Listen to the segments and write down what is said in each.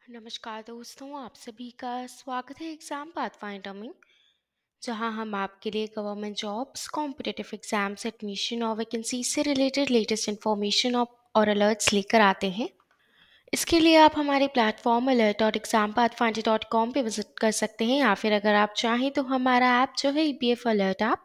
नमस्कार दोस्तों, आप सभी का स्वागत है एग्ज़ाम पाथफाइंडर में, जहां हम आपके लिए government jobs, competitive exams, admission और वैकेंसी से रिलेटेड लेटेस्ट इन्फॉर्मेशन और अलर्ट्स लेकर आते हैं। इसके लिए आप हमारे प्लेटफॉर्म alert.exampathfinder.com पे विजिट कर सकते हैं, या फिर अगर आप चाहें तो हमारा ऐप जो है EPF अलर्ट ऐप,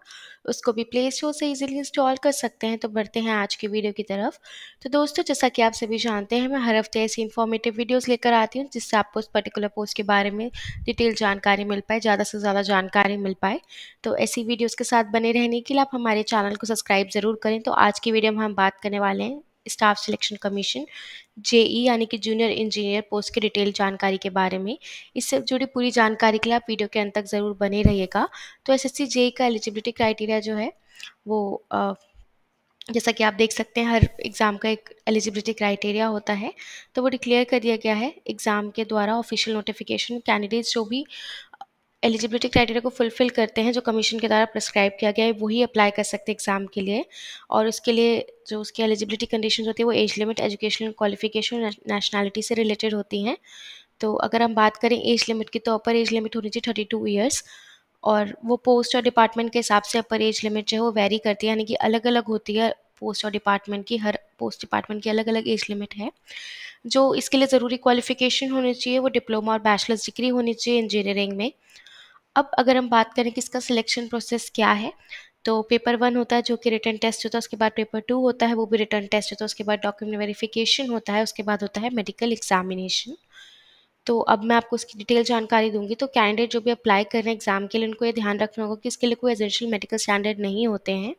उसको भी प्ले स्टोर से इजीली इंस्टॉल कर सकते हैं। तो बढ़ते हैं आज की वीडियो की तरफ। तो दोस्तों, जैसा कि आप सभी जानते हैं, मैं हर हफ्ते ऐसी इन्फॉर्मेटिव वीडियोस लेकर आती हूँ जिससे आपको उस पर्टिकुलर पोस्ट के बारे में डिटेल जानकारी मिल पाए, ज़्यादा से ज़्यादा जानकारी मिल पाए। तो ऐसी वीडियोज़ के साथ बने रहने के लिए आप हमारे चैनल को सब्सक्राइब ज़रूर करें। तो आज की वीडियो में हम बात करने वाले हैं स्टाफ सिलेक्शन कमीशन जेई यानी कि जूनियर इंजीनियर पोस्ट की डिटेल जानकारी के बारे में। इससे जुड़ी पूरी जानकारी के लिए आप वीडियो के अंत तक ज़रूर बने रहिएगा। तो एसएससी जेई का एलिजिबिलिटी क्राइटेरिया जो है वो जैसा कि आप देख सकते हैं, हर एग्ज़ाम का एक एलिजिबिलिटी क्राइटेरिया होता है, तो वो डिक्लेयर कर दिया गया है एग्ज़ाम के द्वारा। ऑफिशियल नोटिफिकेशन कैंडिडेट्स जो भी एलिजिबिलिटी क्राइटेरिया को फुलफिल करते हैं, जो कमीशन के द्वारा प्रिस्क्राइब किया गया है, वही अप्लाई कर सकते हैं एग्ज़ाम के लिए। और उसके लिए जो उसकी एलिजिबिलिटी कंडीशन होती है वो age limit, educational qualification, nationality से रिलेटेड होती हैं। तो अगर हम बात करें एज लिमिट की, तो अपर एज लिमिट होनी चाहिए 32 ईयर्स, और वो पोस्ट और डिपार्टमेंट के हिसाब से अपर एज लिमिट जो है वो वेरी करती है, यानी कि अलग अलग होती है पोस्ट और डिपार्टमेंट की। हर पोस्ट डिपार्टमेंट की अलग अलग एज लिमिट है। जो इसके लिए ज़रूरी क्वालिफिकेशन होनी चाहिए वो डिप्लोमा और बैचलर्स डिग्री होनी चाहिए इंजीनियरिंग में। अब अगर हम बात करें कि इसका सिलेक्शन प्रोसेस क्या है, तो पेपर 1 होता है जो कि रिटन टेस्ट होता है, उसके बाद पेपर 2 होता है, वो भी रिटन टेस्ट होता है, उसके बाद डॉक्यूमेंट वेरिफिकेशन होता है, उसके बाद होता है मेडिकल एग्जामिनेशन। तो अब मैं आपको उसकी डिटेल जानकारी दूंगी। तो कैंडिडेट जो भी अप्लाई कर रहे हैं एग्जाम के लिए, उनको ये ध्यान रखना होगा कि इसके लिए कोई एसेंशियल मेडिकल स्टैंडर्ड नहीं होते हैं।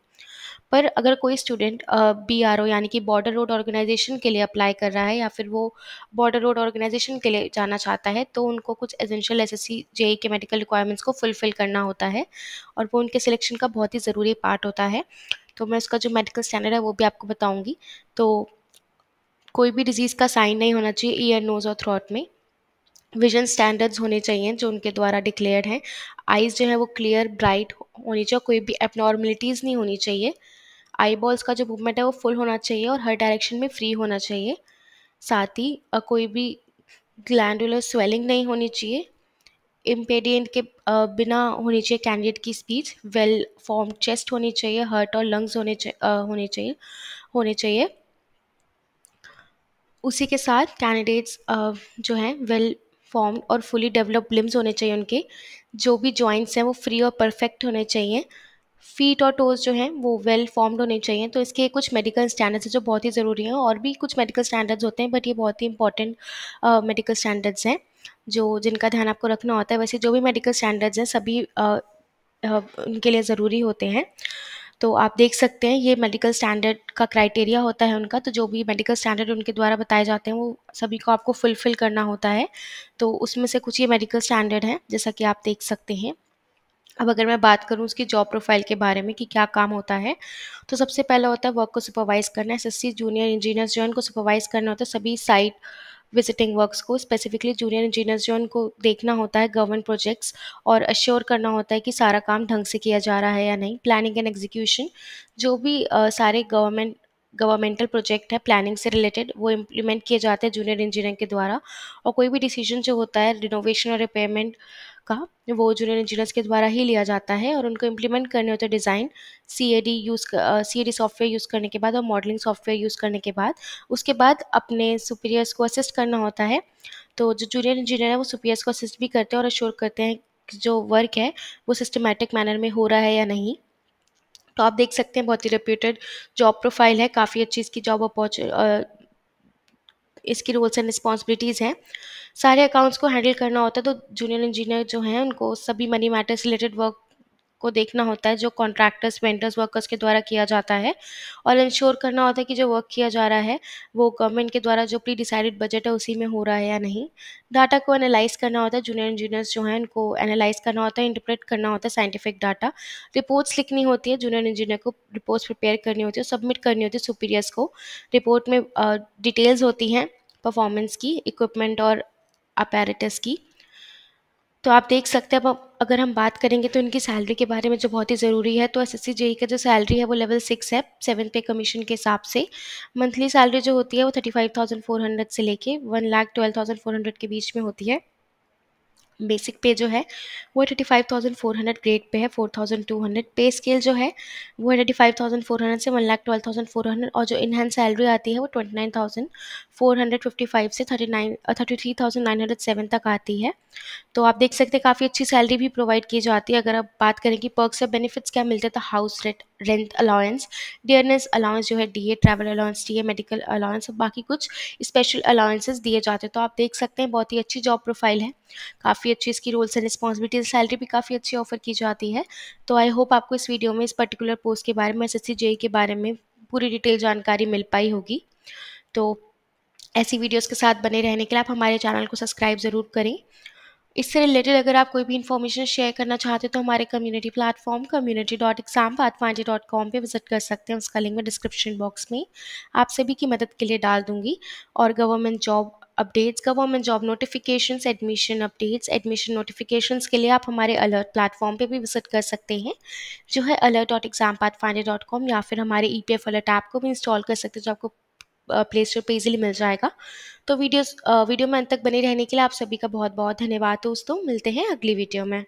पर अगर कोई स्टूडेंट BRO यानी कि बॉर्डर रोड ऑर्गेनाइजेशन के लिए अप्लाई कर रहा है, या फिर वो बॉर्डर रोड ऑर्गेनाइजेशन के लिए जाना चाहता है, तो उनको कुछ एसेंशियल एसएससी जेई के मेडिकल रिक्वायरमेंट्स को फुलफिल करना होता है, और वो उनके सिलेक्शन का बहुत ही ज़रूरी पार्ट होता है। तो मैं उसका जो मेडिकल स्टैंडर्ड है वो भी आपको बताऊंगी। तो कोई भी डिजीज़ का साइन नहीं होना चाहिए ईयर, नोज़ और थ्रोट में। विजन स्टैंडर्ड्स होने चाहिए जो उनके द्वारा डिक्लेयर्ड हैं। आइज़ जो है वो क्लियर ब्राइट होनी चाहिए, कोई भी एबनॉर्मलिटीज़ नहीं होनी चाहिए। आई बॉल्स का जो मूवमेंट है वो फुल होना चाहिए और हर डायरेक्शन में फ्री होना चाहिए। साथ ही कोई भी ग्लैंडुलर स्वेलिंग नहीं होनी चाहिए। इम्पेडिएंट के बिना होनी चाहिए कैंडिडेट की स्पीच। वेल फॉर्म चेस्ट होनी चाहिए। हार्ट और लंग्स होने चाहिए। उसी के साथ कैंडिडेट्स जो हैं वेल फॉर्म्ड और फुली डेवलप्ड लिम्स होने चाहिए उनके। जो भी जॉइंट्स हैं वो फ्री और परफेक्ट होने चाहिए। फीट और टोज जो हैं वो वेल फॉर्म्ड होने चाहिए। तो इसके कुछ मेडिकल स्टैंडर्ड्स हैं जो बहुत ही ज़रूरी हैं, और भी कुछ मेडिकल स्टैंडर्ड्स होते हैं, बट ये बहुत ही इंपॉर्टेंट मेडिकल स्टैंडर्ड्स हैं जो जिनका ध्यान आपको रखना होता है। वैसे जो भी मेडिकल स्टैंडर्ड्स हैं सभी उनके लिए ज़रूरी होते हैं। तो आप देख सकते हैं ये मेडिकल स्टैंडर्ड का क्राइटेरिया होता है उनका। तो जो भी मेडिकल स्टैंडर्ड उनके द्वारा बताए जाते हैं वो सभी को आपको फुलफिल करना होता है। तो उसमें से कुछ ये मेडिकल स्टैंडर्ड हैं, जैसा कि आप देख सकते हैं। अब अगर मैं बात करूँ उसकी जॉब प्रोफाइल के बारे में कि क्या काम होता है, तो सबसे पहला होता है वर्क को सुपरवाइज़ करना। एसएससी जूनियर इंजीनियर्स जो है उनको सुपरवाइज़ करना होता है सभी साइट विजिटिंग वर्क्स को। स्पेसिफिकली जूनियर इंजीनियर्स जो उनको देखना होता है गवर्नमेंट प्रोजेक्ट्स, और अश्योर करना होता है कि सारा काम ढंग से किया जा रहा है या नहीं। प्लानिंग एंड एग्जीक्यूशन, जो भी सारे गवर्नमेंटल प्रोजेक्ट है प्लानिंग से रिलेटेड, वो इम्प्लीमेंट किए जाते हैं जूनियर इंजीनियर के द्वारा। और कोई भी डिसीजन जो होता है रिनोवेशन और रिपेयरमेंट का, वो जूनियर इंजीनियर्स के द्वारा ही लिया जाता है, और उनको इम्प्लीमेंट करने होते हैं डिज़ाइन CAD सॉफ्टवेयर यूज़ करने के बाद और मॉडलिंग सॉफ्टवेयर यूज़ करने के बाद। उसके बाद अपने सुपीरियर्स को असिस्ट करना होता है। तो जो जूनियर इंजीनियर है वो सुपीरियर्स को असिस्ट भी करते हैं और अश्योर करते हैं कि जो वर्क है वो सिस्टमैटिक मैनर में हो रहा है या नहीं। तो आप देख सकते हैं बहुत ही रेप्यूटेड जॉब प्रोफाइल है, काफ़ी अच्छी इसकी इसकी रोल्स एंड रिस्पॉन्सिबिलिटीज़ हैं। सारे अकाउंट्स को हैंडल करना होता है। तो जूनियर इंजीनियर जो हैं उनको सभी मनी मैटर्स रिलेटेड वर्क को देखना होता है जो कॉन्ट्रैक्टर्स, वेंडर्स, वर्कर्स के द्वारा किया जाता है, और इंश्योर करना होता है कि जो वर्क किया जा रहा है वो गवर्नमेंट के द्वारा जो प्री डिसाइडेड बजट है उसी में हो रहा है या नहीं। डाटा को एनालाइज करना होता है। जूनियर इंजीनियर्स जो हैं उनको एनालाइज करना होता है, इंटरप्रेट करना होता है साइंटिफिक डाटा। रिपोर्ट्स लिखनी होती है, जूनियर इंजीनियर को रिपोर्ट्स प्रिपेयर करनी होती है, सबमिट करनी होती है सुपीरियर्स को। रिपोर्ट में डिटेल्स होती हैं परफॉर्मेंस की, इक्विपमेंट और अपैरेटस की। तो आप देख सकते हैं, अब अगर हम बात करेंगे तो इनकी सैलरी के बारे में जो बहुत ही ज़रूरी है, तो एसएससी जेई का जो सैलरी है वो लेवल 6 है, 7 पे कमीशन के हिसाब से। मंथली सैलरी जो होती है वो 35,400 से लेके 1,12,400 के बीच में होती है। बेसिक पे जो है वो 35,400 ग्रेड पे है, 4,200 पे स्केल जो है वो 35,400 से 1,12,400, और जो इनहैंस सैलरी आती है वो 29,455 से 33,907 तक आती है। तो आप देख सकते हैं काफ़ी अच्छी सैलरी भी प्रोवाइड की जाती है। अगर आप बात करें कि पर्क्स या बेनिफिट्स क्या मिलते हैं, तो house rent rent allowance, dearness allowance जो है DA, travel allowance DA, medical allowance और बाकी कुछ स्पेशल अलाउंसेस दिए जाते हैं। तो आप देख सकते हैं बहुत ही अच्छी जॉब प्रोफाइल है, काफ़ी अच्छी इसकी रोल्स एंड रिस्पॉन्सिबिलिटीज, सैलरी भी काफ़ी अच्छी ऑफर की जाती है। तो आई होप आपको इस वीडियो में इस पर्टिकुलर पोस्ट के बारे में, एसएससी जेई के बारे में पूरी डिटेल जानकारी मिल पाई होगी। तो ऐसी वीडियोस के साथ बने रहने के लिए आप हमारे चैनल को सब्सक्राइब ज़रूर करें। इससे रिलेटेड अगर आप कोई भी इन्फॉर्मेशन शेयर करना चाहते हैं तो हमारे कम्युनिटी प्लेटफॉर्म community.exampathfinder.com पे विजिट कर सकते हैं। उसका लिंक मैं डिस्क्रिप्शन बॉक्स में आप सभी की मदद के लिए डाल दूंगी। और government job updates, government job notifications, admission updates, admission notifications के लिए आप हमारे अलर्ट प्लेटफॉर्म पे भी विजिट कर सकते हैं, जो है alert.exampathfinder.com, या फिर हमारे ईपीएफ अलर्ट ऐप को भी इंस्टॉल कर सकते हैं, जो आपको प्ले स्टोर पे इजीली मिल जाएगा। तो वीडियो में अंत तक बने रहने के लिए आप सभी का बहुत बहुत धन्यवाद दोस्तों। मिलते हैं अगली वीडियो में।